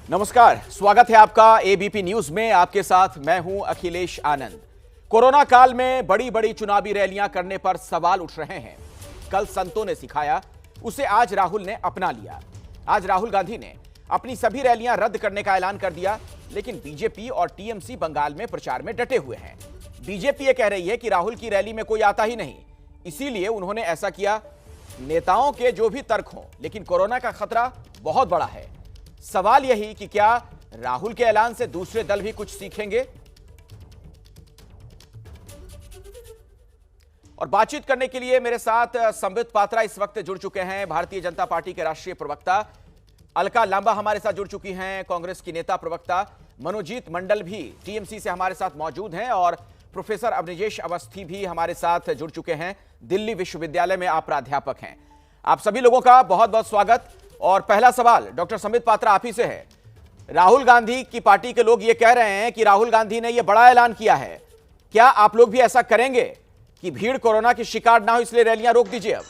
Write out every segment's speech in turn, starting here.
नमस्कार, स्वागत है आपका एबीपी न्यूज में। आपके साथ मैं हूं अखिलेश आनंद। कोरोना काल में बड़ी बड़ी चुनावी रैलियां करने पर सवाल उठ रहे हैं। कल संतों ने सिखाया, उसे आज राहुल ने अपना लिया। आज राहुल गांधी ने अपनी सभी रैलियां रद्द करने का ऐलान कर दिया, लेकिन बीजेपी और टीएमसी बंगाल में प्रचार में डटे हुए हैं। बीजेपी ये कह रही है कि राहुल की रैली में कोई आता ही नहीं, इसीलिए उन्होंने ऐसा किया। नेताओं के जो भी तर्क हों, लेकिन कोरोना का खतरा बहुत बड़ा है। सवाल यही कि क्या राहुल के ऐलान से दूसरे दल भी कुछ सीखेंगे? और बातचीत करने के लिए मेरे साथ संबित पात्रा इस वक्त जुड़ चुके हैं। भारतीय जनता पार्टी के राष्ट्रीय प्रवक्ता अलका लांबा हमारे साथ जुड़ चुकी हैं। कांग्रेस की नेता प्रवक्ता मनोजीत मंडल भी टीएमसी से हमारे साथ मौजूद हैं और प्रोफेसर अवनिजेश अवस्थी भी हमारे साथ जुड़ चुके हैं। दिल्ली विश्वविद्यालय में आप प्राध्यापक हैं। आप सभी लोगों का बहुत बहुत स्वागत। और पहला सवाल डॉक्टर संबित पात्रा आप ही से है। राहुल गांधी की पार्टी के लोग ये कह रहे हैं कि राहुल गांधी ने ये बड़ा ऐलान किया है, क्या आप लोग भी ऐसा करेंगे कि भीड़ कोरोना की शिकार ना हो, इसलिए रैलियां रोक दीजिए? अब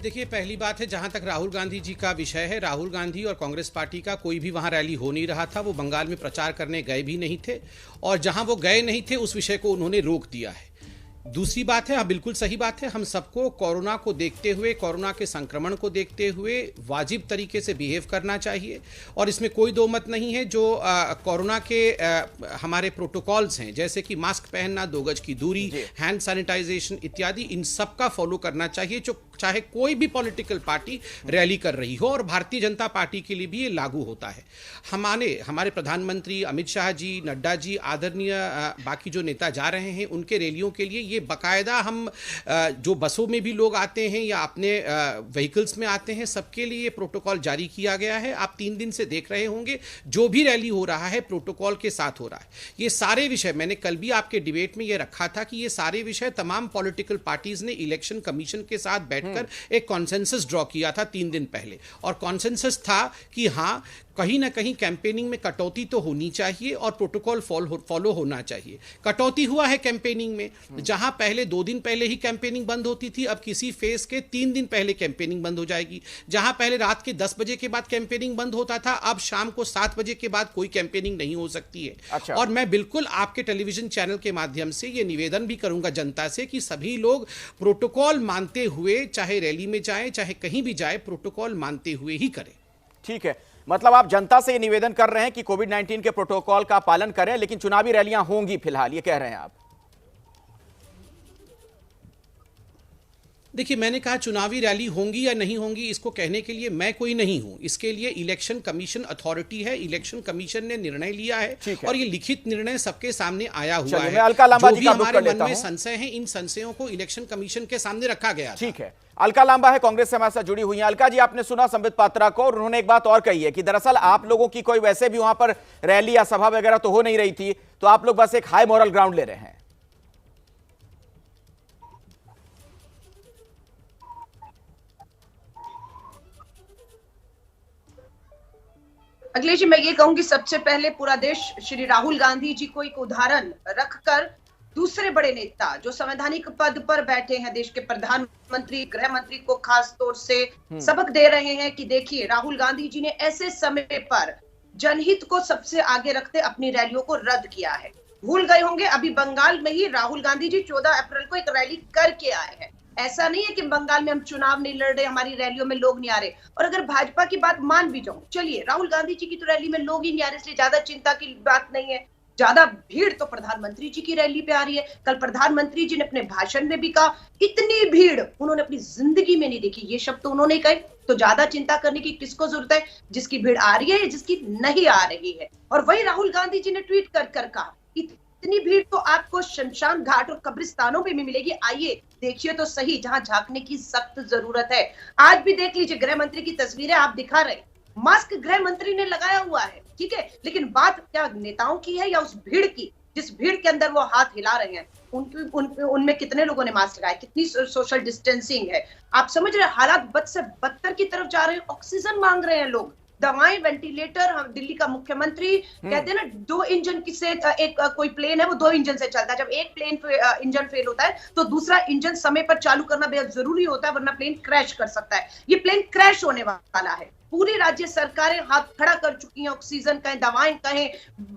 देखिए, पहली बात है, जहां तक राहुल गांधी जी का विषय है, राहुल गांधी और कांग्रेस पार्टी का कोई भी वहां रैली हो नहीं रहा था। वो बंगाल में प्रचार करने गए भी नहीं थे और जहां वो गए नहीं थे उस विषय को उन्होंने रोक दिया है। दूसरी बात है, हाँ बिल्कुल सही बात है, हम सबको कोरोना को देखते हुए, कोरोना के संक्रमण को देखते हुए वाजिब तरीके से बिहेव करना चाहिए और इसमें कोई दो मत नहीं है। जो कोरोना के हमारे प्रोटोकॉल्स हैं, जैसे कि मास्क पहनना, 2 गज की दूरी, हैंड सैनिटाइजेशन इत्यादि, इन सब का फॉलो करना चाहिए, जो चाहे कोई भी पॉलिटिकल पार्टी रैली कर रही हो, और भारतीय जनता पार्टी के लिए भी ये लागू होता है। हमारे प्रधानमंत्री अमित शाह जी, नड्डा जी, आदरणीय बाकी जो नेता जा रहे हैं, उनके रैलियों के लिए ये बकायदा हम जो बसों में भी लोग आते हैं या अपने व्हीकल्स में आते हैं, सबके लिए ये प्रोटोकॉल जारी किया गया है। आप 3 दिन से देख रहे होंगे, जो भी रैली हो रहा है प्रोटोकॉल के साथ हो रहा है। ये सारे विषय मैंने कल भी आपके डिबेट में ये रखा था कि ये सारे विषय तमाम पॉलिटिकल पार्टीज ने इलेक्शन कमीशन के साथ बैठकर एक कॉन्सेंसस ड्रॉ किया था 3 दिन पहले, और कॉन्सेंसस था कि हाँ, कहीं ना कहीं कैंपेनिंग में कटौती तो होनी चाहिए और प्रोटोकॉल फॉलो होना चाहिए। कटौती हुआ है कैंपेनिंग में, जहां पहले 2 दिन पहले ही कैंपेनिंग बंद होती थी, अब किसी फेज के 3 दिन पहले कैंपेनिंग बंद हो जाएगी। जहां पहले रात के 10 बजे के बाद कैंपेनिंग बंद होता था, अब शाम को 7 बजे के बाद कोई कैंपेनिंग नहीं हो सकती है। अच्छा। और मैं बिल्कुल आपके टेलीविजन चैनल के माध्यम से ये निवेदन भी करूंगा जनता से कि सभी लोग प्रोटोकॉल मानते हुए, चाहे रैली में जाए चाहे कहीं भी जाए, प्रोटोकॉल मानते हुए ही करें। ठीक है, मतलब आप जनता से ये निवेदन कर रहे हैं कि कोविड-19 के प्रोटोकॉल का पालन करें, लेकिन चुनावी रैलियां होंगी फिलहाल, ये कह रहे हैं आप? देखिए, मैंने कहा चुनावी रैली होंगी या नहीं होंगी, इसको कहने के लिए मैं कोई नहीं हूं। इसके लिए इलेक्शन कमीशन अथॉरिटी है, इलेक्शन कमीशन ने निर्णय लिया है और ये लिखित निर्णय सबके सामने आया हुआ है। जो भी हमारे मन में संशय है, इन संशयों को इलेक्शन कमीशन के सामने रखा गया। ठीक है, अलका लांबा है, कांग्रेस से हमारे साथ जुड़ी हुई हैं। अलका जी, आपने सुना संबित पात्रा को, और उन्होंने एक बात और कही है कि दरअसल आप लोगों की कोई वैसे भी वहां पर रैली या सभा वगैरह तो हो नहीं रही थी, तो आप लोग बस एक हाई मॉरल ग्राउंड ले रहे हैं। अखिलेश जी, मैं ये कहूंगी, सबसे पहले पूरा देश श्री राहुल गांधी जी को एक उदाहरण रखकर दूसरे बड़े नेता जो संवैधानिक पद पर बैठे हैं, देश के प्रधानमंत्री, गृह मंत्री को खास तौर से सबक दे रहे हैं कि देखिए, राहुल गांधी जी ने ऐसे समय पर जनहित को सबसे आगे रखते अपनी रैलियों को रद्द किया है। भूल गए होंगे, अभी बंगाल में ही राहुल गांधी जी 14 अप्रैल को एक रैली करके आए हैं। ऐसा नहीं है कि बंगाल में हम चुनाव नहीं लड़ रहे, हमारी रैलियों में लोग नहीं आ रहे। और अगर भाजपा की बात मान भी जाऊं, चलिए, राहुल गांधी जी की तो रैली में लोग ही नहीं आ रहे, इसलिए ज्यादा चिंता की बात नहीं है। ज्यादा भीड़ तो प्रधानमंत्री जी की रैली पे आ रही है। कल प्रधानमंत्री जी ने अपने भाषण में भी कहा, इतनी भीड़ उन्होंने अपनी जिंदगी में नहीं देखी। ये शब्द तो उन्होंने कहे, तो ज्यादा चिंता करने की किसको जरूरत है, जिसकी भीड़ आ रही है या जिसकी नहीं आ रही है। और वही राहुल गांधी जी ने ट्वीट कर कहा, इतनी भीड़ तो आपको शमशान घाट और कब्रिस्तानों पे भी मिलेगी, आइए देखिए तो सही, जहां झांकने की सख्त जरूरत है। आज भी देख लीजिए, गृह मंत्री की तस्वीरें आप दिखा रहे, मास्क गृह मंत्री ने लगाया हुआ है, ठीक है, लेकिन बात क्या नेताओं की है या उस भीड़ की, जिस भीड़ के अंदर वो हाथ हिला रहे हैं? उनमें कितने लोगों ने मास्क लगाए, कितनी सोशल डिस्टेंसिंग है? आप समझ रहे हैं, हालात बद से बदतर की तरफ जा रहे हैं, ऑक्सीजन मांग रहे हैं लोग। दवाएं, वेंटिलेटर, हम दिल्ली का मुख्यमंत्री कहते हैं ना, 2 इंजन किसे एक कोई प्लेन है वो 2 इंजन से चलता है। जब एक प्लेन इंजन फेल होता है तो दूसरा इंजन समय पर चालू करना बेहद जरूरी होता है, वरना प्लेन क्रैश कर सकता है। ये प्लेन क्रैश होने वाला है। पूरी राज्य सरकारें हाथ खड़ा कर चुकी हैं, ऑक्सीजन कहें, दवाएं कहें,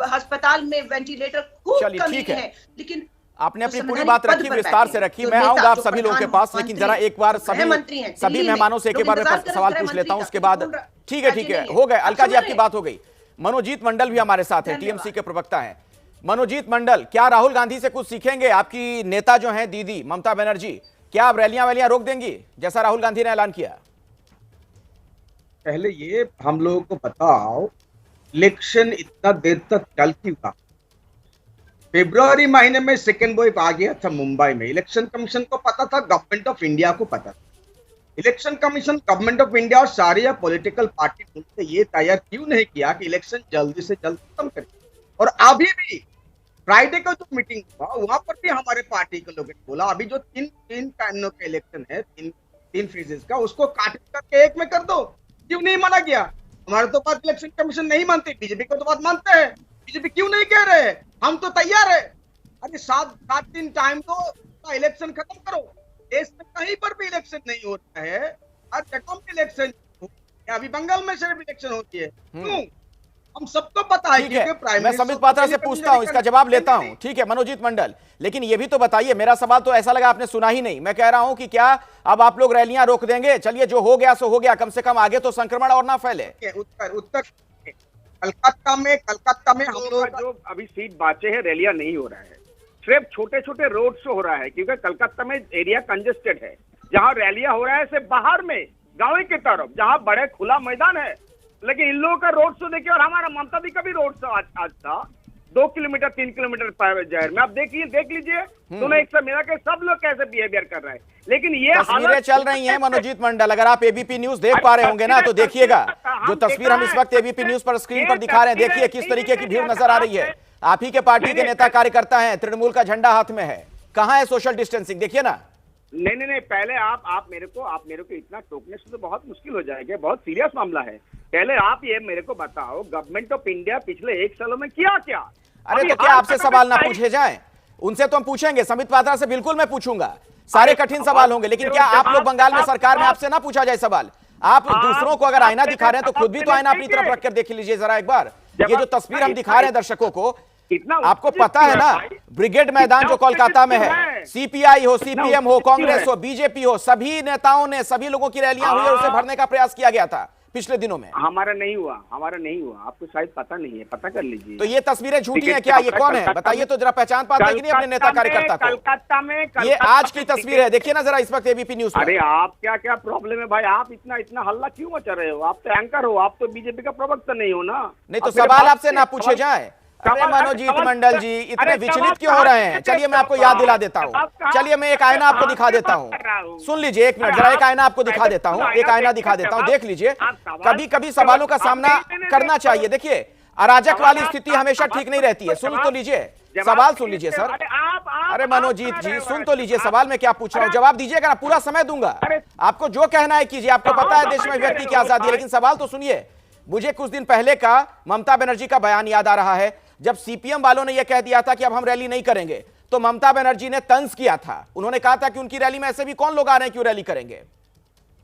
अस्पताल में वेंटिलेटर खूब कमी है। लेकिन आपने अपनी पूरी बात रखी, विस्तार से रखी। मैं आऊंगा आप सभी लोगों के पास, लेकिन जरा एक बार सभी मेहमानों से एक बार सवाल पूछ लेता हूं, उसके बाद ठीक है, हो गए। अलका जी आपकी बात हो गई। मनोजीत मंडल भी हमारे साथ है, टीएमसी के प्रवक्ता हैं। मनोजीत मंडल, क्या राहुल गांधी से कुछ सीखेंगे? आपकी नेता जो है दीदी ममता बनर्जी, क्या आप रैलियां वैलियां रोक देंगी जैसा राहुल गांधी ने ऐलान किया? पहले ये हम लोगों को बताओ, इलेक्शन इतना देर तक चल क्यों रहा? फरवरी महीने में सेकेंड वेव आ गया था मुंबई में। इलेक्शन कमीशन को पता था, गवर्नमेंट ऑफ इंडिया को पता था। Election commission, government of India और सारी पॉलिटिकल पार्टी मिलकर ये तैयार क्यों नहीं किया कि इलेक्शन जल्दी से जल्द खत्म करें? और अभी भी फ्राइडे का जो मीटिंग हुआ वहां पर भी हमारे पार्टी के लोगों ने बोला अभी जो तीन पैनलों का इलेक्शन है, तीन फेजेस का, उसको काट करके एक में कर दो। क्यों नहीं माना गया? हमारे तो बात इलेक्शन कमीशन नहीं मानते, बीजेपी को तो बात मानते हैं। बीजेपी क्यों नहीं कह रहे? हम तो तैयार है। अरे 7 दिन टाइम दो, इलेक्शन खत्म करो। देश में कहीं पर भी इलेक्शन नहीं हो रहा है, हर जगह में इलेक्शन। अभी बंगाल में सिर्फ इलेक्शन होती है, क्यों? हम सबको पता है। मैं संबित पात्रा से पूछता हूं, इसका जवाब लेता हूं। ठीक है मनोजीत मंडल, लेकिन ये भी तो बताइए, मेरा सवाल तो ऐसा लगा आपने सुना ही नहीं। मैं कह रहा हूं कि क्या अब आप लोग रैलियां रोक देंगे? चलिए जो हो गया सो हो गया, कम से कम आगे तो संक्रमण और ना फैले। उत्तर कलकत्ता में हम लोग जो अभी सीट बाचे हैं, रैलियां नहीं हो रहा है, सिर्फ छोटे छोटे रोड शो हो रहा है, क्योंकि कलकत्ता में एरिया कंजेस्टेड है। जहां रैलियां हो रहा है सिर्फ बाहर में, गाँव की तरफ, जहां बड़े खुला मैदान है। लेकिन इन लोगों का रोड शो देखिए, और हमारा ममता दी का भी रोड शो आज था 2 किलोमीटर 3 किलोमीटर जहर में। आप देख लीजिए दोनों एक साथ मिला के सब लोग कैसे बिहेवियर कर रहे हैं। लेकिन ये तस्वीरें चल रही हैं मनोजीत मंडल, अगर आप एबीपी न्यूज देख पा रहे होंगे ना तो देखिएगा, जो तस्वीर हम इस वक्त एबीपी न्यूज पर स्क्रीन पर दिखा रहे हैं, देखिए किस तरीके की भीड़ नजर आ रही है। आप ही के पार्टी के नेता कार्यकर्ता हैं, तृणमूल का झंडा हाथ में है। कहां है सोशल डिस्टेंसिंग? देखिए ना। नहीं, पहले आप मेरे को इतना टोकने से तो बहुत मुश्किल हो जाएगा, बहुत सीरियस मामला है। पहले आप ये मेरे को बताओ, गवर्नमेंट ऑफ इंडिया पिछले 1 सालों में किया क्या? अरे तो क्या आपसे सवाल ना पूछे जाएं? उनसे तो हम पूछेंगे, संबित पात्रा से बिल्कुल मैं पूछूंगा, सारे कठिन सवाल होंगे, लेकिन क्या आप लोग बंगाल में सरकार में आपसे ना पूछा जाए सवाल? आप दूसरों को अगर आईना दिखा रहे हैं तो खुद भी तो आईना अपनी तरफ रख कर देख लीजिए जरा एक बार। ये जो तस्वीर हम दिखा रहे हैं दर्शकों को, आपको पता है ना, ब्रिगेड मैदान जो कोलकाता में है, सीपीआई हो, सीपीएम हो, कांग्रेस हो, बीजेपी हो, सभी नेताओं ने, सभी लोगों की रैलियां हुई और उसे भरने का प्रयास किया गया था पिछले दिनों में। हमारा नहीं हुआ, आपको शायद पता नहीं है, पता कर लीजिए। तो ये तस्वीरें झूठी हैं क्या? ये कौन है बताइए तो जरा, पहचान पाते हैं कि नहीं अपने नेता कार्यकर्ता को? कलकत्ता में ये आज की तस्वीर है, देखिए ना जरा इस वक्त एबीपी न्यूज पर। अरे आप क्या प्रॉब्लम है भाई? आप इतना हल्ला क्यों मचा रहे हो? आप तो एंकर हो, आप तो बीजेपी का प्रवक्ता नहीं हो ना। नहीं तो सवाल आपसे ना पूछे जाए। अरे मनोजीत मंडल जी इतने विचलित क्यों हो रहे हैं? चलिए मैं आपको याद दिला देता हूं। चलिए मैं एक आईना आपको दिखा देता हूं, सुन लीजिए एक मिनट, जरा एक आईना आपको दिखा देता हूं, एक आईना दिखा देता हूं, देख लीजिए। कभी कभी सवालों का सामना करना चाहिए। देखिए अराजक वाली स्थिति हमेशा ठीक नहीं रहती है। सुन तो लीजिए, सवाल सुन लीजिए सर। अरे मनोजीत जी सुन तो लीजिए, सवाल में क्या पूछ रहा हूं, जवाब दीजिएगा ना, पूरा समय दूंगा। आपको जो कहना है कीजिए, आपको पता है देश में व्यक्ति की आजादी है, लेकिन सवाल तो सुनिए। मुझे कुछ दिन पहले का ममता बनर्जी का बयान याद आ रहा है, जब सीपीएम वालों ने यह कह दिया था कि अब हम रैली नहीं करेंगे, तो ममता बनर्जी ने तंज किया था। उन्होंने कहा था कि उनकी रैली में ऐसे भी कौन लोग आ रहे हैं, क्यों रैली करेंगे?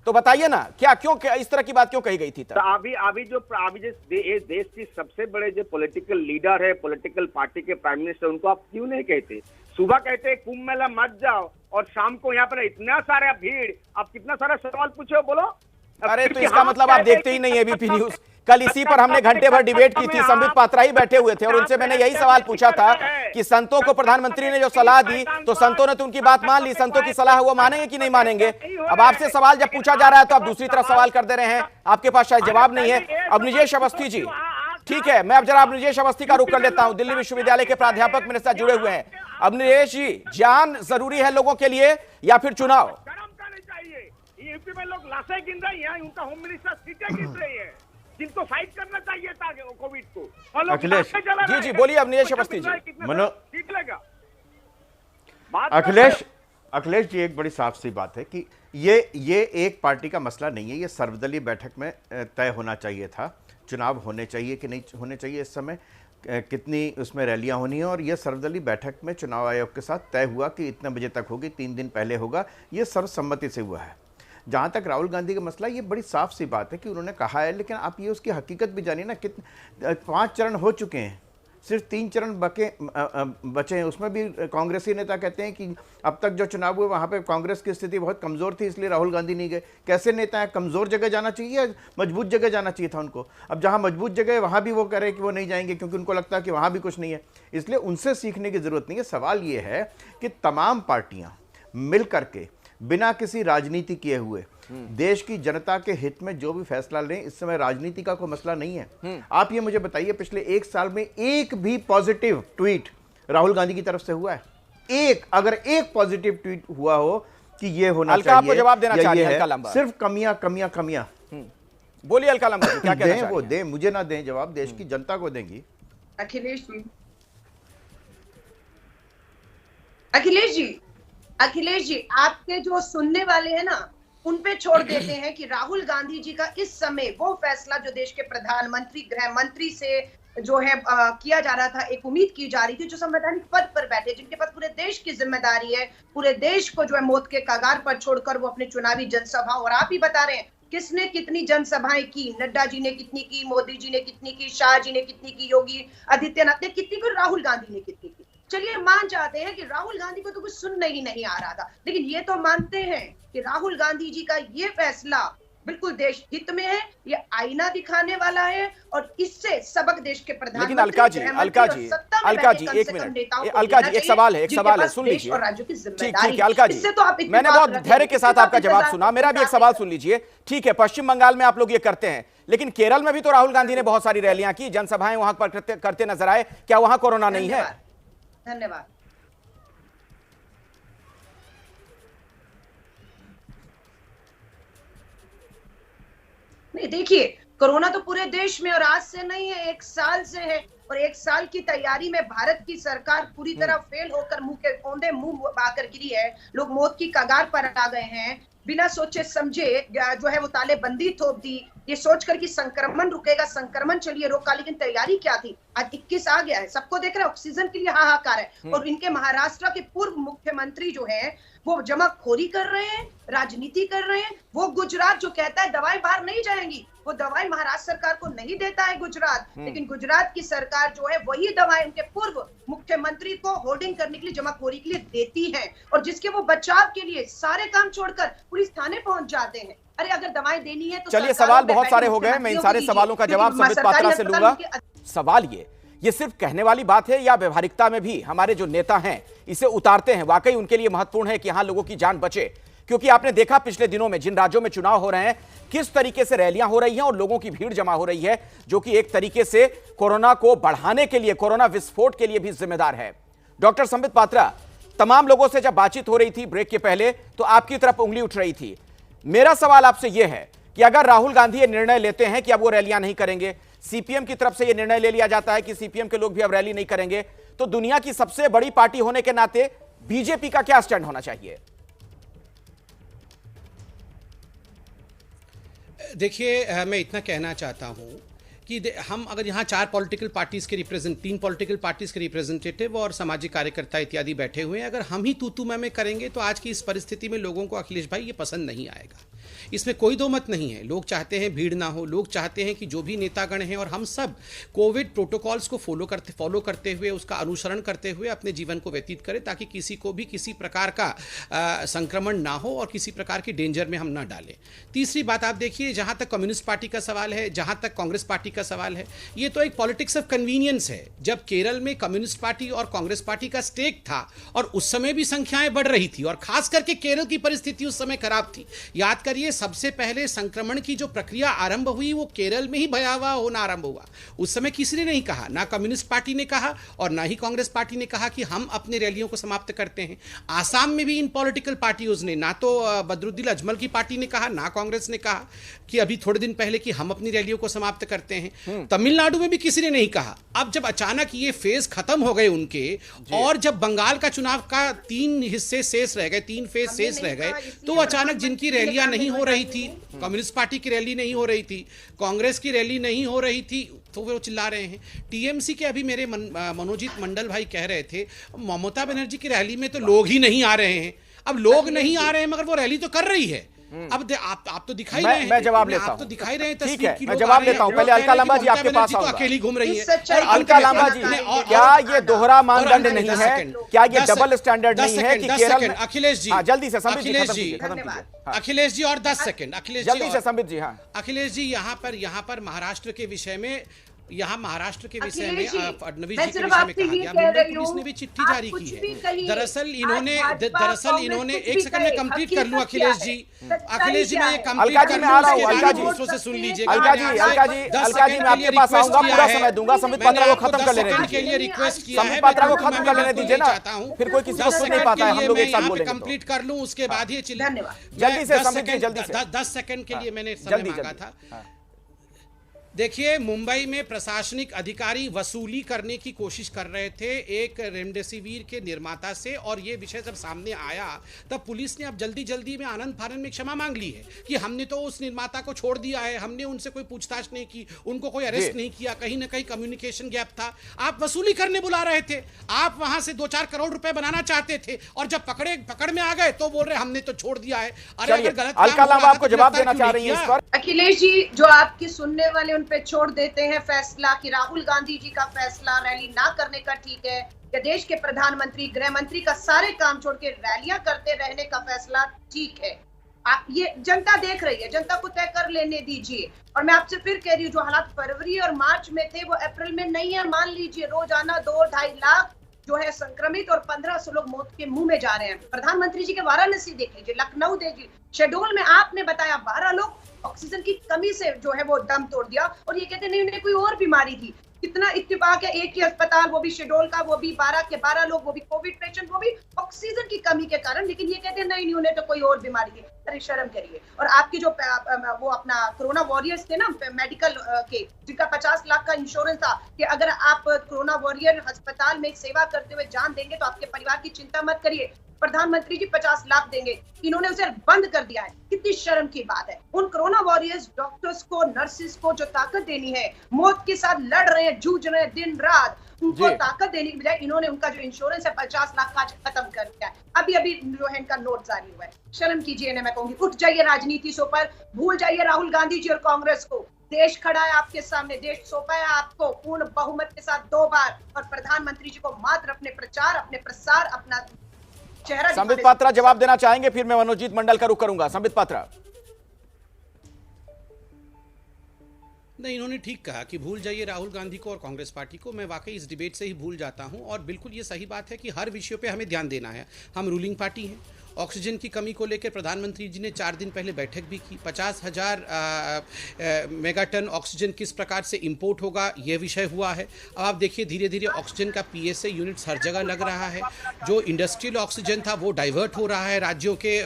तो बताइए ना, क्यों इस तरह की बात क्यों कही गई थी? तो अभी जो देश की सबसे बड़े जो पॉलिटिकल लीडर है, पॉलिटिकल पार्टी के प्राइम मिनिस्टर, उनको आप क्यों नहीं कहते? सुबह कहते कुंभ मेला मत जाओ और शाम को यहाँ पर इतना सारा भीड़, आप कितना सारा सवाल पूछो, बोलो। अरे तो इसका मतलब आप देखते ही नहीं एबीपी न्यूज। कल इसी पर हमने घंटे भर डिबेट की थी, संबित पात्रा ही बैठे हुए थे और उनसे मैंने यही सवाल पूछा था कि संतों को प्रधानमंत्री ने जो सलाह दी तो संतों ने तो उनकी बात मान ली, संतों की सलाह वो मानेंगे कि नहीं मानेंगे? अब आपसे सवाल जब पूछा जा रहा है तो आप दूसरी तरफ सवाल कर दे रहे हैं, आपके पास शायद जवाब नहीं है। अवनिजेश अवस्थी जी, ठीक है, मैं अब जरा अवनिजेश अवस्थी का रुख कर लेता हूं, दिल्ली विश्वविद्यालय के प्राध्यापक मेरे साथ जुड़े हुए हैं। अवनिजेश जी, जान जरूरी है लोगों के लिए या फिर चुनाव? यूपी में लोग लाशें गिन रही हैं, उनका होम मिनिस्टर सीटें गिन रही है, जिनको फाइट करना चाहिए था कोविड को। अखिलेश जी बोलिए। अवनिजेश अवस्थी जी। जीत लेगा। अखिलेश जी एक बड़ी साफ सी बात है कि ये एक पार्टी का मसला नहीं है, ये सर्वदलीय बैठक में तय होना चाहिए था। चुनाव होने चाहिए कि नहीं होने चाहिए, इस समय कितनी उसमें रैलियां होनी है, और यह सर्वदलीय बैठक में चुनाव आयोग के साथ तय हुआ कि इतने बजे तक होगी, 3 दिन पहले होगा, ये सर्वसम्मति से हुआ है। जहाँ तक राहुल गांधी का मसला, ये बड़ी साफ सी बात है कि उन्होंने कहा है, लेकिन आप ये उसकी हकीकत भी जानिए ना, कितने 5 चरण हो चुके हैं, सिर्फ 3 चरण बचे हैं। उसमें भी कांग्रेसी नेता कहते हैं कि अब तक जो चुनाव हुए वहाँ पे कांग्रेस की स्थिति बहुत कमज़ोर थी, इसलिए राहुल गांधी नहीं गए। कैसे नेता है, कमज़ोर जगह जाना चाहिए या मजबूत जगह जाना चाहिए था उनको? अब जहाँ मजबूत जगह है वहाँ भी वो कह रहे हैं कि वो नहीं जाएंगे क्योंकि उनको लगता है कि वहाँ भी कुछ नहीं है, इसलिए उनसे सीखने की ज़रूरत नहीं है। सवाल ये है कि तमाम पार्टियाँ मिल करके बिना किसी राजनीति किए हुए देश की जनता के हित में जो भी फैसला लें, इस समय राजनीति का कोई मसला नहीं है। आप ये मुझे बताइए, पिछले 1 साल में एक भी पॉजिटिव ट्वीट राहुल गांधी की तरफ से हुआ है? अगर एक पॉजिटिव ट्वीट हुआ हो कि ये होना चाहिए, आपको जवाब देना चाहिए हल्का लंबा, सिर्फ कमियां बोलिए हल्का लंबा, क्या कहना चाहिए? वो दें, मुझे ना दें जवाब, देश की जनता को देंगी। अखिलेश जी, आपके जो सुनने वाले हैं ना, उन पे छोड़ देते हैं कि राहुल गांधी जी का इस समय वो फैसला जो देश के प्रधानमंत्री, गृह मंत्री से जो है किया जा रहा था, एक उम्मीद की जा रही थी, जो संवैधानिक पद पर बैठे, जिनके पास पूरे देश की जिम्मेदारी है, पूरे देश को जो है मौत के कगार पर छोड़कर वो अपने चुनावी जनसभा, और आप ही बता रहे हैं किसने कितनी जनसभाएं की, नड्डा जी ने कितनी की, मोदी जी ने कितनी की, शाह जी ने कितनी की, योगी आदित्यनाथ ने कितनी की, राहुल गांधी ने कितनी की। चलिए मान जाते हैं कि राहुल गांधी को तो कुछ सुनने ही नहीं आ रहा था, लेकिन ये तो मानते हैं कि राहुल गांधी जी का ये फैसला बिल्कुल देश हित में है, ये आईना दिखाने वाला है, और इससे सबक देश के प्रधानमंत्री, लेकिन अलका जी, एक मिनट, अलका जी, एक सवाल है, सुन लीजिए। ठीक है अलका जी, मैंने बहुत धैर्य के साथ आपका जवाब सुना, मेरा भी एक सवाल सुन लीजिए। ठीक है, पश्चिम बंगाल में आप लोग ये करते हैं, लेकिन केरल में भी तो राहुल गांधी ने बहुत सारी रैलियां की, जनसभाएं वहां पर करते नजर आए, क्या वहां कोरोना नहीं है? धन्यवाद। नहीं, देखिए, कोरोना तो पूरे देश में और आज से नहीं है, 1 साल से है, और 1 साल की तैयारी में भारत की सरकार पूरी तरह फेल होकर मुंह के औंधे मुंह बाकर गिरी है। लोग मौत की कगार पर आ गए हैं, बिना सोचे समझे जो है वो तालेबंदी थोप दी, ये सोचकर कि संक्रमण रुकेगा, संक्रमण चलिए रोका, लेकिन तैयारी क्या थी? आज 21 आ गया है, सबको देख रहे हैं, ऑक्सीजन के लिए हाहाकार है, और इनके महाराष्ट्र के पूर्व मुख्यमंत्री जो है वो जमाखोरी कर रहे हैं, राजनीति कर रहे हैं। वो गुजरात जो कहता है दवाएं बाहर नहीं जाएंगी, वो दवाएं महाराष्ट्र सरकार को नहीं देता है गुजरात, लेकिन गुजरात की सरकार जो है वही दवाएं उनके पूर्व मुख्यमंत्री को होर्डिंग करने के लिए, जमाखोरी के लिए देती है, और जिसके वो बचाव के लिए सारे काम छोड़कर पुलिस थाने पहुंच जाते हैं। अरे अगर दवाएं देनी है तो चलिए, सवाल बहुत सारे हो गए, मैं इन सारे सवालों का जवाब संबित पात्रा से लूंगा। सवाल ये सिर्फ कहने वाली बात है या व्यवहारिकता में भी हमारे जो नेता हैं इसे उतारते हैं? वाकई उनके लिए महत्वपूर्ण है कि यहां लोगों की जान बचे, क्योंकि आपने देखा पिछले दिनों में जिन राज्यों में चुनाव हो रहे हैं, किस तरीके से रैलियां हो रही हैं और लोगों की भीड़ जमा हो रही है, जो कि एक तरीके से कोरोना को बढ़ाने के लिए, कोरोना विस्फोट के लिए भी जिम्मेदार है। डॉक्टर संबित पात्रा, तमाम लोगों से जब बातचीत हो रही थी ब्रेक के पहले, तो आपकी तरफ उंगली उठ रही थी। मेरा सवाल आपसे यह है कि अगर राहुल गांधी ये निर्णय लेते हैं कि अब वो रैलियां नहीं करेंगे, सीपीएम की तरफ से यह निर्णय ले लिया जाता है कि सीपीएम के लोग भी अब रैली नहीं करेंगे, तो दुनिया की सबसे बड़ी पार्टी होने के नाते बीजेपी का क्या स्टैंड होना चाहिए? देखिए, मैं इतना कहना चाहता हूं कि हम अगर यहाँ 3 पॉलिटिकल पार्टीज के रिप्रेजेंटेटिव और सामाजिक कार्यकर्ता इत्यादि बैठे हुए हैं, अगर हम ही तू मैं करेंगे तो आज की इस परिस्थिति में लोगों को, अखिलेश भाई, ये पसंद नहीं आएगा। इसमें कोई दो मत नहीं है। लोग चाहते हैं भीड़ ना हो, लोग चाहते हैं कि जो भी नेतागण हैं और हम सब कोविड प्रोटोकॉल्स को फॉलो करते हुए, उसका अनुसरण करते हुए अपने जीवन को व्यतीत करें, ताकि किसी को भी किसी प्रकार का संक्रमण ना हो और किसी प्रकार के डेंजर में हम ना डालें। तीसरी बात आप देखिए, जहां तक कम्युनिस्ट पार्टी का सवाल है, जहां तक कांग्रेस पार्टी का सवाल है, ये तो एक पॉलिटिक्स ऑफ कन्वीनियंस है। जब केरल में कम्युनिस्ट पार्टी और कांग्रेस पार्टी का स्टेक था और उस समय भी संख्याएं बढ़ रही थी, और खास करके केरल की परिस्थिति उस समय खराब थी। याद करिए, सबसे पहले संक्रमण की जो प्रक्रिया आरंभ हुई वो केरल में ही भयावह होना आरंभ हुआ। उस समय किसी ने नहीं कहा, ना कम्युनिस्ट पार्टी ने कहा और ना ही कांग्रेस पार्टी ने कहा कि हम अपने रैलियों को समाप्त करते हैं। आसाम में भी इन पॉलिटिकल पार्टियों ने, ना तो बदरुद्दीन अजमल की पार्टी ने कहा, ना कांग्रेस ने कहा कि अभी थोड़े दिन पहले कि हम अपनी रैलियों को समाप्त करते हैं। तमिलनाडु में भी किसी ने नहीं कहा। अब जब अचानक ये फेज खत्म हो गए उनके, और जब बंगाल का चुनाव का 3 हिस्से शेष रह गए, 3 फेज शेष रह गए, तो अचानक जिनकी रैलियां नहीं नहीं हो रही थी, कम्युनिस्ट पार्टी की रैली नहीं हो रही थी, कांग्रेस की रैली नहीं हो रही थी, तो वो चिल्ला रहे हैं। टीएमसी के अभी मेरे मनोजीत मंडल भाई कह रहे थे ममता बनर्जी की रैली में तो लोग ही नहीं आ रहे हैं। अब लोग नहीं आ रहे हैं मगर वो रैली तो कर रही है। अब आप तो दिखाई रहे हैं, मैं जवाब लेता हूं। आप तो दिखाई रहे हैं, ठीक है, मैं जवाब लेता हूं। पहले अलका लांबा जी आपके पास आऊंगा। अकेली घूम रही है। अलका लांबा जी, क्या ये दोहरा मानदंड नहीं है? क्या ये डबल स्टैंडर्ड नहीं है कि केरल में? अखिलेश जी, जल्दी से संबित जी, अखिलेश जी और 10 सेकंड, अखिलेश जी जल्दी से संबित जी। हाँ, अखिलेश जी यहाँ पर महाराष्ट्र के विषय में, महाराष्ट्र के विषय में फडणवीस जी के विषय में कहा गया, मुंबई पुलिस ने भी चिट्ठी जारी की है। दरअसल इन्होंने एक सेकंड में कंप्लीट कर लूं अखिलेश जी, मैं ये कंप्लीट कर लूं, उसके बाद दूसरों से सुन लीजिएगा। अलका जी मैं आपके पास आऊंगा, पूरा समय दूंगा। संबित पात्रा को खत्म कर लेने दीजिए, रिक्वेस्ट किया है, संबित पात्रा को खत्म कर लेने दीजिए ना, फिर कोई किसी को सुन नहीं पाता है। हम लोग एक साथ बोलेंगे, कंप्लीट कर लूं, उसके बाद ही जल्दी से संबित जी, जल्दी से 10 सेकंड के लिए मैंने समय मांगा था। देखिए, मुंबई में प्रशासनिक अधिकारी वसूली करने की कोशिश कर रहे थे एक रेमडेसिविर के निर्माता से, और ये विषय जब सामने आया तब पुलिस ने अब जल्दी में आनंद फानंद में क्षमा मांग ली है कि हमने तो उस निर्माता को छोड़ दिया है, हमने उनसे कोई पूछताछ नहीं की, उनको कोई अरेस्ट नहीं किया, कहीं ना कहीं कम्युनिकेशन गैप था। आप वसूली करने बुला रहे थे, आप वहां से 2-4 करोड़ रुपए बनाना चाहते थे, और जब पकड़ में आ गए तो बोल रहे हमने तो छोड़ दिया है। अरे अगर गलत अलका लांबा आपको जवाब देना चाह रही है इस पर? अखिलेश जी, जो आपकी सुनने वाले उन पे छोड़ देते हैं फैसला कि राहुल गांधी जी का फैसला रैली ना करने का ठीक है, या देश के प्रधानमंत्री गृह मंत्री का सारे काम छोड़ के रैलियां करते रहने का फैसला ठीक है। आप ये जनता देख रही है, जनता को तय कर लेने दीजिए। और मैं आपसे फिर कह रही हूँ, जो हालात फरवरी और मार्च में थे वो अप्रैल में नहीं है। मान लीजिए रोजाना 2-2.5 लाख जो है संक्रमित और 1500 लोग मौत के मुंह में जा रहे हैं। प्रधानमंत्री जी के वाराणसी देख लीजिए, लखनऊ देख लीजिए, शेड्यूल में आपने बताया 12 लोग ऑक्सीजन की कमी से जो है वो दम तोड़ दिया, और ये कहते नहीं उन्हें कोई और बीमारी थी। कितना इत्तेफाक है, एक ही अस्पताल, वो भी शेड्यूल का, वो भी 12 के 12 लोग, वो भी कोविड पेशेंट, वो भी ऑक्सीजन की कमी के कारण, लेकिन ये कहते हैं नहीं उन्हें तो कोई और बीमारी थी। अरे शर्म करिए। और आपकी जो वो अपना कोरोना वॉरियर्स थे ना मेडिकल के, जिनका 50 लाख का इंश्योरेंस था कि अगर आप कोरोना वॉरियर अस्पताल में सेवा करते हुए जान देंगे तो आपके परिवार की चिंता मत करिए, प्रधानमंत्री जी 50 लाख देंगे, इन्होंने उसे बंद कर दिया है। कितनी शर्म की बात है। उन कोरोना वॉरियर्स, डॉक्टर्स को, नर्सिस को जो ताकत देनी है, मौत के साथ लड़ रहे हैं, जूझ रहे हैं दिन रात, उनको ताकत देने की बजाय इन्होंने उनका जो इंश्योरेंस है 50 लाख का खत्म कर दिया है। अभी जो है इनका नोट जारी हुआ है। शर्म कीजिए ना, मैं कहूंगी उठ जाइए राजनीति से ऊपर, भूल जाइए राहुल गांधी जी और कांग्रेस को। देश खड़ा है आपके सामने, देश सौंपा है आपको पूर्ण बहुमत के साथ 2 बार, और प्रधानमंत्री जी को मात्र अपने प्रचार, अपने प्रसार, अपना चेहरा। संबित पात्रा जवाब देना चाहेंगे, फिर मैं मनोजीत मंडल का रुख करूंगा। संबित पात्रा। नहीं, इन्होंने ठीक कहा कि भूल जाइए राहुल गांधी को और कांग्रेस पार्टी को। मैं वाकई इस डिबेट से ही भूल जाता हूं, और बिल्कुल ये सही बात है कि हर विषयों पे हमें ध्यान देना है। हम रूलिंग पार्टी हैं। ऑक्सीजन की कमी को लेकर प्रधानमंत्री जी ने 4 दिन पहले बैठक भी की। 50,000 मेगाटन ऑक्सीजन किस प्रकार से इंपोर्ट होगा, यह विषय हुआ है। अब आप देखिए धीरे धीरे ऑक्सीजन का PSA यूनिट्स हर जगह लग रहा है। जो इंडस्ट्रियल ऑक्सीजन था वो डाइवर्ट हो रहा है राज्यों के,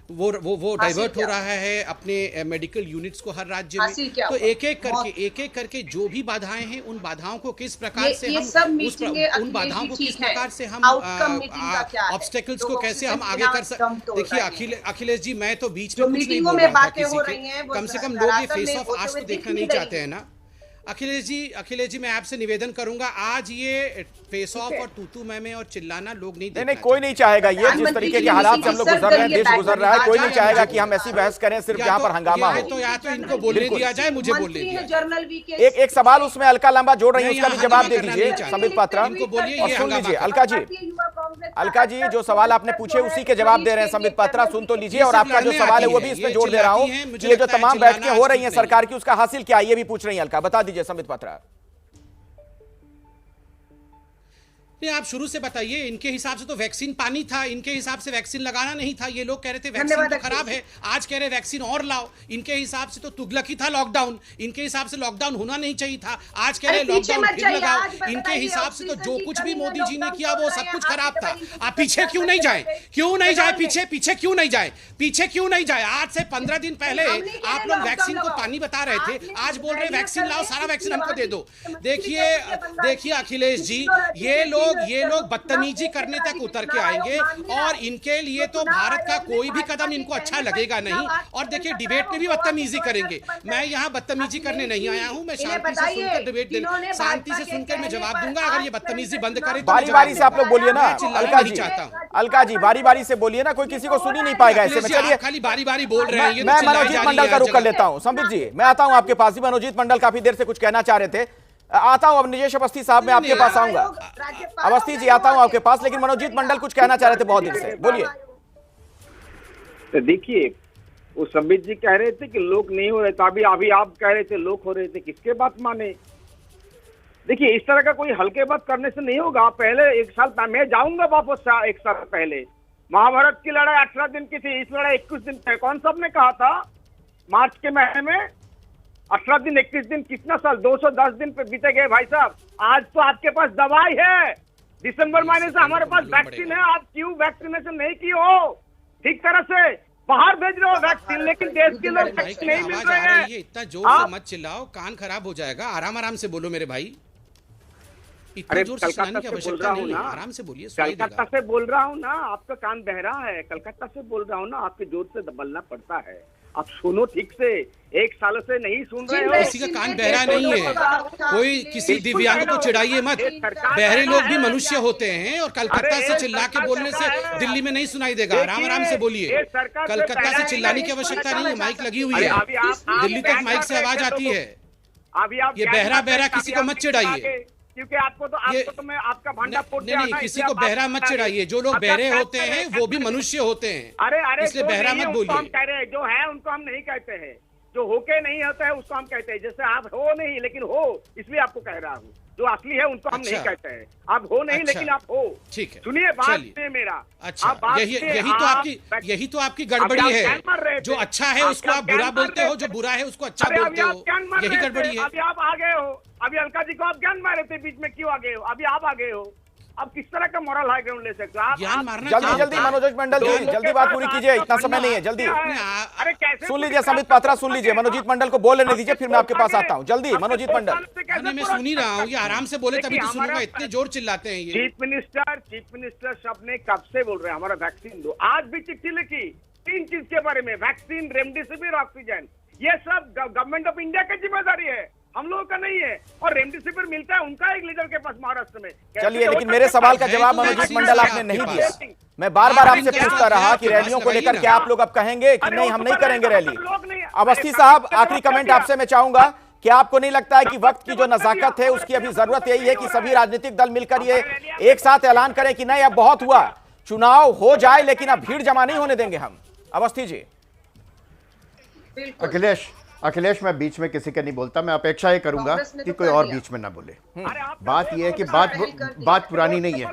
वो डाइवर्ट हो रहा है अपने मेडिकल यूनिट्स को हर राज्य में। तो एक एक करके जो भी बाधाएं हैं, उन बाधाओं को किस प्रकार से उन बाधाओं को किस प्रकार से हम ऑब्स्टेकल्स को कैसे हम आगे कर सकते। देखिए अखिलेश जी, मैं तो बीच में कुछ नहीं बोल रहा था किसी के, कम से कम लोग ये फेस ऑफ आज तो देखना नहीं चाहते हैं ना। अखिलेश जी मैं आपसे निवेदन करूंगा, आज ये फेस ऑफ और तूतू मैमे और चिल्लाना लोग नहीं कोई नहीं चाहेगा। ये जिस तरीके के हालात से हम लोग गुजर रहे हैं, देश गुजर रहा है, कोई नहीं चाहेगा कि हम ऐसी बहस करें सिर्फ यहाँ पर हंगामा हो। तो या तो इनको बोलने दिया जाए, मुझे बोलने दिया जाए। एक सवाल उसमें अलका लांबा जोड़ रही है, उसका भी जवाब दे दीजिए संबित पात्रा। सुन लीजिए अलका जी जो सवाल आपने पूछे उसी के जवाब दे रहे हैं संबित पात्रा, सुन तो लीजिए। और आपका जो सवाल है वो भी इसमें जोड़ दे रहा हूँ, ये जो तमाम बैठकें हो रही हैं सरकार की, उसका हासिल क्या है ये भी पूछ रही है अलका। बता दीजिए संबित पात्रा। आप शुरू से बताइए। इनके हिसाब से तो वैक्सीन पानी था, इनके हिसाब से वैक्सीन लगाना नहीं था। ये लोग कह रहे थे वैक्सीन तो खराब है, आज कह रहे वैक्सीन और लाओ। इनके हिसाब से तो तुगलकी था लॉकडाउन, इनके हिसाब से लॉकडाउन होना नहीं चाहिए था, आज कह रहे लॉकडाउन फिर लगाओ। इनके हिसाब से तो जो कुछ भी मोदी जी ने किया वो सब कुछ खराब था। आप पीछे क्यों नहीं जाए, पीछे क्यों नहीं जाए। आज से 15 दिन पहले आप लोग वैक्सीन को पानी बता रहे थे, आज बोल रहे वैक्सीन लाओ, सारा वैक्सीन हमको दे दो। देखिए अखिलेश जी, ये लोग लोग बदतमीजी करने तक उतर के आएंगे और इनके लिए तो भारत का कोई भी कदम इनको अच्छा लगेगा नहीं। और देखिए डिबेट में भी बदतमीजी करेंगे। मैं यहाँ बदतमीजी करने नहीं आया हूँ, मैं शांति से सुनकर डिबेट शांति से सुनकर मैं जवाब दूंगा। अगर ये बदतमीजी बंद करे तो बारी बारी से आप लोग बोलिए ना। अलका जी बारी बारी से बोलिए ना, कोई किसी को सुन ही नहीं पाएगा ऐसे में। चलिए खाली बारी बारी बोल रहे हैं। मैं मनोजीत मंडल का रुख कर लेता हूँ। संबित जी मैं आता हूँ आपके पास ही। मनोजीत मंडल काफी देर से कुछ कहना चाह रहे थे, आता हूं। अब निजेश अवस्थी साहब मैं आपके पास आऊंगा। अवस्थी जी आता हूं आपके पास, लेकिन मनोजीत मंडल कुछ कहना चाह रहे थे बहुत देर से, बोलिए। तो देखिए वो संबित जी कह रहे थे कि लोग नहीं हो रहे थे, अभी आप कह रहे थे लोग हो रहे थे, किसके बात माने? देखिए इस तरह का कोई हल्के बात करने से नहीं होगा। पहले एक साल मैं जाऊंगा वापस 1 साल पहले। महाभारत की लड़ाई 18 दिन की थी, इस लड़ाई 21 दिन पे। कौन सा आपने कहा था मार्च के महीने में? 18 दिन 21 दिन कितना साल? 210 दिन पे बीते गए भाई साहब। आज तो आपके पास दवाई है, दिसंबर महीने से हमारे पास वैक्सीन है। आप क्यों वैक्सीनेशन नहीं की हो ठीक तरह से? बाहर भेज रहे हो वैक्सीन, लेकिन देश के लोग वैक्सीन नहीं मिल रहे हैं। इतना जोर से मत चिल्लाओ, कान खराब हो जाएगा। आराम आराम से बोलो मेरे भाई। इतना जोर से चिल्लाने की आवश्यकता नहीं है, आराम से बोलिए। कलकत्ता से बोल रहा हूँ ना, आपका कान बहरा है। कलकत्ता से बोल रहा हूँ ना, आपके जोर से दबलना पड़ता है। आप सुनो ठीक से, 1 साल से नहीं सुन रहे हो। किसी का कान बहरा नहीं है, कोई किसी दिव्यांग को चिढ़ाइए मत। बहरे लोग भी मनुष्य होते हैं और कलकत्ता से चिल्ला के बोलने से दिल्ली में नहीं सुनाई देगा। आराम आराम से बोलिए। कलकत्ता से चिल्लाने की आवश्यकता नहीं है, माइक लगी हुई है, दिल्ली तक माइक से आवाज आती है। ये बहरा बहरा किसी को मत चिढ़ाइए, क्योंकि आपको तो मैं आपका भंडा नहीं, किसी को बहरा मत चिढ़ाइए। जो लोग बहरे होते हैं वो भी मनुष्य होते हैं। अरे इसलिए बहरा मत बोलिए। कह रहे हैं जो है उनको हम नहीं कहते हैं, जो होके नहीं होता है उसको हम कहते हैं। जैसे आप हो नहीं लेकिन हो, इसलिए आपको कह रहा हूँ। जो असली है उनको हम नहीं कहते हैं। आप हो नहीं लेकिन आप हो। ठीक है, सुनिए बात में मेरा। अच्छा, यही तो आपकी गड़बड़ी है। जो अच्छा है उसको आप बुरा बोलते हो, जो बुरा है उसको अच्छा बोलते हो, यही गड़बड़ी है। अभी आप आ गए हो, अभी अलका जी को आप ज्ञान मार रहे थे, बीच में क्यों आ गए हो? अभी आप आ गए हो। अब किस तरह का मोरल हाई ग्राउंड ले सकते हो आप? जल्दी जल्दी मनोज मंडल जी जल्दी बात पूरी कीजिए, इतना समय नहीं है, जल्दी। अरे कैसे सुन लीजिए संबित पात्रा, सुन लीजिए। मनोजीत मंडल को बोलने दीजिए, फिर मैं आपके पास आता हूँ। जल्दी मनोजीत मंडल। मैं सुन ही रहा हूँ, ये आराम से बोले तभी तो सुनूंगा। इतने जोर चिल्लाते हैं ये। चीफ मिनिस्टर सब ने कब से बोल रहे हैं हमारा वैक्सीन दो। आज भी चिट्ठी लिखी 3 चीज के बारे में, वैक्सीन, रेमडेसिविर, ऑक्सीजन। ये सब गवर्नमेंट ऑफ इंडिया की जिम्मेदारी है, हम लोगों का नहीं है। और रेमडेसिविर मिलता है उनका एक लीडर के पास महाराष्ट्र में। चलिए, लेकिन मेरे सवाल का जवाब मनोजीत मंडल आपने नहीं दिया। मैं बार बार आपसे पूछता रहा कि रैलियों को लेकर क्या आप लोग अब कहेंगे कि नहीं हम नहीं करेंगे रैली। अवस्थी साहब आखिरी कमेंट आपसे मैं चाहूंगा, क्या आपको नहीं लगता है कि वक्त की जो नजाकत है उसकी अभी जरूरत यही है कि सभी राजनीतिक दल मिलकर ये एक साथ ऐलान करें कि नहीं अब बहुत हुआ, चुनाव हो जाए लेकिन अब भीड़ जमा नहीं होने देंगे हम? अवस्थी जी। अखिलेश मैं बीच में किसी का नहीं बोलता। मैं अपेक्षा ये करूंगा कि कोई और बीच में ना बोले। बात यह है कि बात पुरानी नहीं है।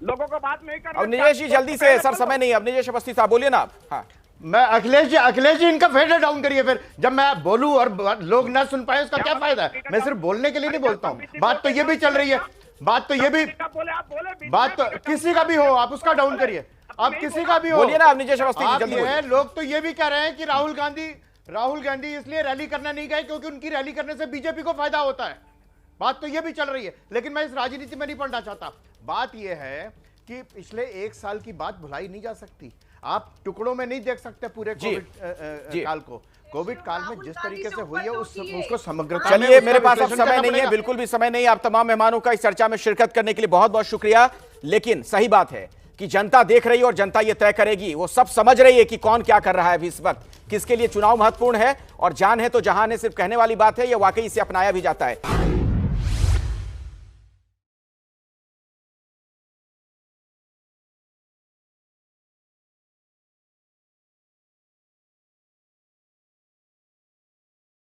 लोगों को बात नहीं करना। अब निजेश जी जल्दी से, सर समय नहीं है। अब निजेश अवस्थी साहब बोलिए ना आप। हाँ मैं अखिलेश जी इनका फेडर डाउन करिए। फिर जब मैं बोलूं और लोग ना सुन पाए उसका क्या फायदा है? मैं सिर्फ बोलने के लिए नहीं बोलता हूं। बात तो ये भी चल रही है, बात तो ये भी, बात तो किसी का भी हो आप उसका डाउन करिए। आप किसी का भी हो, बोलिए ना। आप निजेश अवस्थी जी जल्दी बोलिए। लोग तो ये भी कह रहे हैं कि राहुल गांधी इसलिए रैली करना नहीं गए क्योंकि उनकी रैली करने से बीजेपी को फायदा होता है। बात तो ये भी चल रही है, लेकिन मैं इस राजनीति में नहीं पढ़ना चाहता। बात यह है कि पिछले 1 साल की बात भुलाई नहीं जा सकती। आप टुकड़ों में नहीं देख सकते पूरे कोविड काल को। कोविड काल में जिस तरीके से हुई है उसको समग्रता। चलिए, मेरे पास अब समय नहीं है, बिल्कुल भी समय नहीं है। आप तमाम मेहमानों का इस चर्चा में शिरकत करने के लिए बहुत बहुत शुक्रिया। लेकिन सही बात है कि जनता देख रही है और जनता ये तय करेगी, वो सब समझ रही है कि कौन क्या कर रहा है अभी इस वक्त, किसके लिए चुनाव महत्वपूर्ण है और जान है तो जहान है सिर्फ कहने वाली बात है, यह वाकई इसे अपनाया भी जाता है।